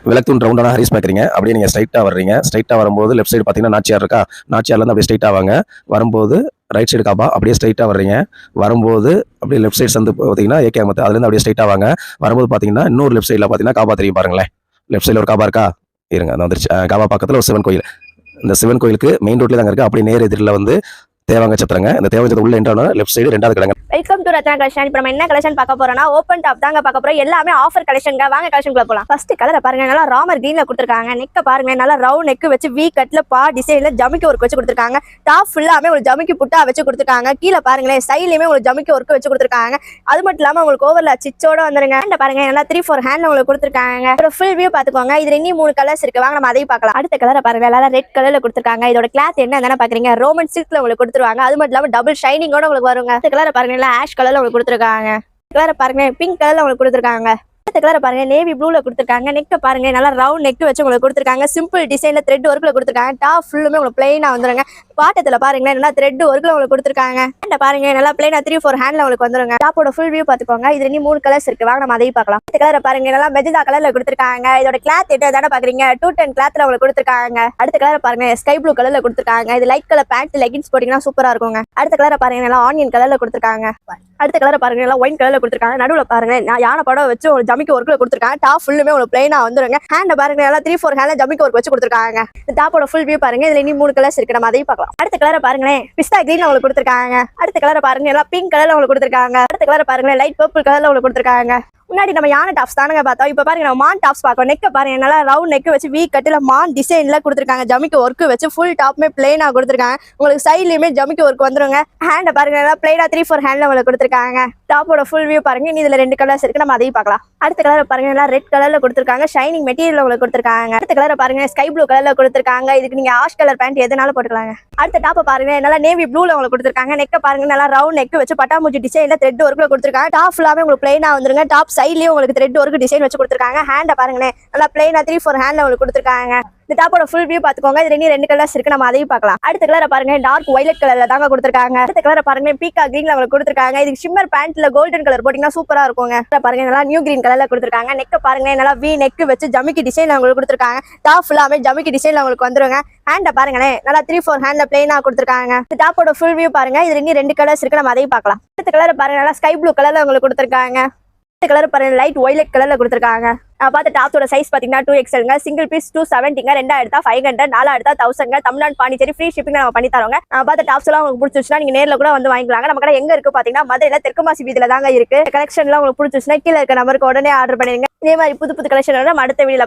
விளக்குன் ரவுண்டான ஹரிஸ் பார்க்குறீங்க. அப்படியே நீங்கள் ஸ்ட்ரைட்டாக வர்றீங்க. ஸ்ட்ரைட்டாக வரும்போது லெஃப்ட் சைடு பார்த்தீங்கன்னா நாச்சியார் இருக்கா? நாச்சியார்லேருந்து அப்படியே ஸ்ட்ரைட்டாக வாங்க. வரும்போது ரைட் சைடு காபா, அப்படியே ஸ்ட்ரைட்டாக வர்றீங்க. வரும்போது அப்படியே லெஃப்ட் சைடு சந்து பார்த்தீங்கன்னா ஏகே அகமத், அதுலேருந்து அப்படியே ஸ்ட்ரைட்டாக வாங்க. வரும்போது பார்த்தீங்கன்னா இன்னொரு லெஃப்ட் சைடில் பார்த்தீங்கன்னா காபா தெரியும் பாருங்களேன். லெஃப்ட் சைடில் ஒரு காபா இருக்கா? இருங்க, அது வந்துருச்சு. காபா பக்கத்தில் ஒரு சிவன் கோயில். இந்த சிவன் கோயிலுக்கு மெயின் ரோட்லேயே தாங்க இருக்குது. அப்படி நேர் எதிரில் வந்து தேவாங்க சத்திரங்க. இந்த தேவாங்க சத்திரம் உள்ள என்ட்ரான லெஃப்ட் சைடு 2வது கடைங்க. Welcome to Ratna collection. இப்போ நம்ம என்ன கலெக்ஷன் பார்க்க போறோம்னா ஓப்பன் டாப் தாங்க பார்க்க போறோம். எல்லாமே ஆஃபர் கலெக்ஷன்ங்க. வாங்க கலெக்ஷன்க்குள்ள போலாம். ஃபர்ஸ்ட் கலரை பாருங்க, நல்லா ராமர் கிரீன்ல கொடுத்துருக்காங்க. நெக்க பாருங்க, நல்லா ரவுண்ட் நெக் வச்சு வி கட்ல டிசைன்ல ஜமிக்கி ஒர்க் வச்சு கொடுத்துருக்காங்க. டாப் ஃபுல்லாமே ஒரு ஜமிக்கி புட்டா வச்சு கொடுத்துருக்காங்க. கீழே பாருங்களேன், சைட்லயுமே ஒரு ஜமிக்கி ஒர்க் வச்சு கொடுத்துருக்காங்க. அது மட்டும் இல்லாம உங்களுக்கு ஓவர்ல சிச்சோட வந்துருங்க. ஹேண்ட பாருங்க, நல்லா 3-4 ஹேண்ட்ல உங்களுக்கு கொடுத்துருக்காங்க. ஒரு ஃபுல் வியூ பாத்துக்கோங்க. இதுல இன்னும் 3 கலர்ஸ் இருக்கு. வாங்க நம்ம அதையும் பார்க்கலாம். அடுத்த கலரை பாருங்க, நல்லா ரெட் கலர்ல கொடுத்துருக்காங்க. இதோட கிளாத் என்ன பாக்குறீங்க? ரோமன் சில்க்ல உங்களுக்கு கொடுத்துருவாங்க. அது மட்டும் இல்லாம டபுள் ஷைனிங்கோட உங்களுக்கு வருங்க. இந்த கலரை பாருங்க, ஆஷ் கலர்ல உங்களுக்கு கொடுத்துருக்காங்க. கலரை பாருங்க, பிங்க் கலர்ல உங்களுக்கு கொடுத்துருக்காங்க. அடுத்த கலரை பாருங்க, நேவி ப்ளூல கொடுத்துருக்காங்க. நெக்க பாருங்க, நல்லா ரவுண்ட் நெக் வச்சு உங்களுக்கு கொடுத்துருக்காங்க. சிம்பிள் டிசைன்ல த்ரெட் ஒர்க்ல கொடுத்துருக்காங்க. டாப் ஃபுல்லுமே உங்களுக்கு பிளைனா வந்துருங்க. பாட்டத்துல பாருங்க, நல்லா த்ரெட் ஒர்க்ல உங்களுக்கு கொடுத்துருக்காங்க. ஹேண்ட பாருங்க, நல்லா பிளைனா 3-4 ஹேண்ட்ல உங்களுக்கு வந்துருங்க. டாப்போட ஃபுல் வியூ பாத்துக்கோங்க. இதுல இன்னும் 3 கலர்ஸ் இருக்கு. வாங்க நம்ம அதையும் பார்க்கலாம். இந்த கலரை பாருங்க, நல்லா மெஜந்தா கலர்ல கொடுத்துருக்காங்க. இதோட கிளாத் என்ன பாக்குறீங்க? 210 கிளாத்ல உங்களுக்கு கொடுத்துருக்காங்க. அடுத்த கலரை பாருங்க, ஸ்கை ப்ளூ கலர்ல கொடுத்துருக்காங்க. இது லைட் கலர் பேண்ட் லெகின்ஸ் போட்டீங்கன்னா சூப்பரா இருக்குங்க. அடுத்த கலரை பாருங்க, நல்லா ஆனியன் கலர்ல கொடுத்துருக்காங்க. அடுத்த கலரை பாருங்க, நல்லா ஒயிட் கலர்ல கொடுத்துருக்காங்க. நடுவுல பாருங்க, யானை படம் வச்சு ஒரு ஜமிக்கி ஒர்க்ல கொடுத்துருக்காங்க. டாப் ஃபுல்லுமே உங்களுக்கு பிளைனா வந்துருங்க. ஹேண்ட பாருங்க, நல்லா 3-4 ஹேண்ட்ல ஜமிக்கி ஒர்க் வச்சு கொடுத்துருக்காங்க. இந்த டாப்போட ஃபுல் வியூ பாருங்க. இதுல இன்னும் 3 கலர்ஸ் இருக்கு. நம்ம அதையும் பார்க்கலாம். அடுத்த கலரை பாருங்களேன், பிஸ்தா கிரீன்ல உங்களுக்கு கொடுத்துருக்காங்க. அடுத்த கலரை பாருங்க, எல்லாம் பிங்க் கலர்ல உங்களுக்கு கொடுத்துருக்காங்க. அடுத்த கலரை பாருங்க, லைட் பர்பிள் கலர்ல உங்களுக்கு கொடுத்துருக்காங்க. முன்னாடி நம்ம யானை டாப்ஸ் தானங்க பார்த்தோம். இப்போ பாருங்க, நம்ம மான் டாப்ஸ் பார்க்கோம். நெக்க பாருங்க, நல்லா ரவுண்ட் நெக் வச்சு வீ கட்டில மான் டிசைன்ல கொடுத்துருக்காங்க. ஜமிக்கி ஒர்க் வச்சு ஃபுல் டாப்மே பிளைனா கொடுத்துருக்காங்க. உங்களுக்கு சைட்லயுமே ஜமிக்கி ஒர்க் வந்துருங்க. ஹேண்ட பாருங்க, நல்லா பிளைனா 3-4 ஹேண்ட்ல உங்களுக்கு கொடுத்துருக்காங்க. டாப்போட ஃபுல் வியூ பாருங்க. இதுல 2 கலர்ஸ் இருக்கு. நம்ம அதையும் பார்க்கலாம். அடுத்த கலர் பாருங்க, நல்லா ரெட் கலர்ல கொடுத்துருக்காங்க. ஷைனிங் மெட்டீரியல் உங்களுக்கு கொடுத்துருக்காங்க. அடுத்த கலரை பாருங்க, ஸ்கை ப்ளூ கலர்ல கொடுத்துருக்காங்க. இதுக்கு நீங்க ஆஷ் கலர் பேண்ட் எதுனாலும் போட்டுக்கலாங்க. அடுத்த டாப்பை பாருங்க, நல்லா நேவி ப்ளூல உங்களுக்கு கொடுத்துருக்காங்க. நெக்க பாருங்க, நல்லா ரவுண்ட் நெக் வச்சு பட்டாம்பூச்சி டிசைன்ல த்ரெட் ஒர்க்ல கொடுத்துருக்காங்க. டாப் ஃபுல்லாமே உங்களுக்கு பிளைனா வந்துருங்க. டாப் சைட்லயும் உங்களுக்கு த்ரெட் ஒர்க் டிசைன் வச்சு கொடுத்துருக்காங்க. ஹேண்ட பாருங்களேன், நல்லா பிளைனா 3-4 ஹேண்ட்ல உங்களுக்கு கொடுத்துருக்காங்க. இந்த டாப்போட ஃபுல் வியூ பாத்துக்கோங்க. இதுல இன்னும் 2 கலர்ஸ் இருக்கு. நம்ம அதையும் பார்க்கலாம். அடுத்த கலரை பாருங்க, டார்க் வயலட் கலர்ல தாங்க கொடுத்துருக்காங்க. அடுத்த கலரை பாருங்க, பீக்கா கிரீன்ல உங்களுக்கு கொடுத்துருக்காங்க. இதுக்கு ஷிம்மர் பேண்ட்ல கோல்டன் கலர் போட்டீங்கன்னா சூப்பரா இருக்குங்க. பாருங்க, நல்லா நியூ கிரீன் கலர்ல கொடுத்துருக்காங்க. நெக்க பாருங்க, நல்லா வி நெக் வச்சு ஜமிக்கி டிசைன்ல உங்களுக்கு கொடுத்துருக்காங்க. டாப் ஃபுல்லாமே ஜமிக்கி டிசைன்ல உங்களுக்கு வந்துருங்க. ஹேண்ட பாருங்களேன், நல்லா 3-4 ஹேண்ட்ல பிளைனா கொடுத்துருக்காங்க. இந்த டாப்போட ஃபுல் வியூ பாருங்க. இதுல இன்னும் 2 கலர்ஸ் இருக்கு. நம்ம அதையும் பார்க்கலாம். அடுத்த கலரை பாருங்க, நல்லா ஸ்கை ப்ளூ கலர்ல உங்களுக்கு கொடுத்துருக்காங்க. இந்த கலர் பாருங்க, லைட் வயலட் கலர்ல கொடுத்துருக்காங்க. நான் பார்த்த டாப்போட சைஸ் பாத்தீங்கன்னா 2XLங்க. Single piece 270ங்க. 2 எடுத்தா 500, 4 எடுத்தா 1000ங்க. தமிழ்நாடு பாண்டிச்சேரி ஃப்ரீ ஷிப்பிங் நம்ம பண்ணி தரோங்க. நான் பார்த்த டாப்ஸ் எல்லாம் உங்களுக்கு பிடிச்சிருச்சுன்னா நீங்க நேர்ல கூட வந்து வாங்கிக்கலாங்க. நம்ம கடை எங்க இருக்கு பாத்தீங்கன்னா மதுரையில தெற்குமாசி வீதியில தாங்க இருக்கு. கலெக்ஷன் எல்லாம் உங்களுக்கு பிடிச்சிருச்சுன்னா கீழே இருக்க நம்பருக்கு உடனே ஆர்டர் பண்ணிருங்க. இதே மாதிரி புது கலெக்ஷன் நம்ம அடுத்த வீடியோல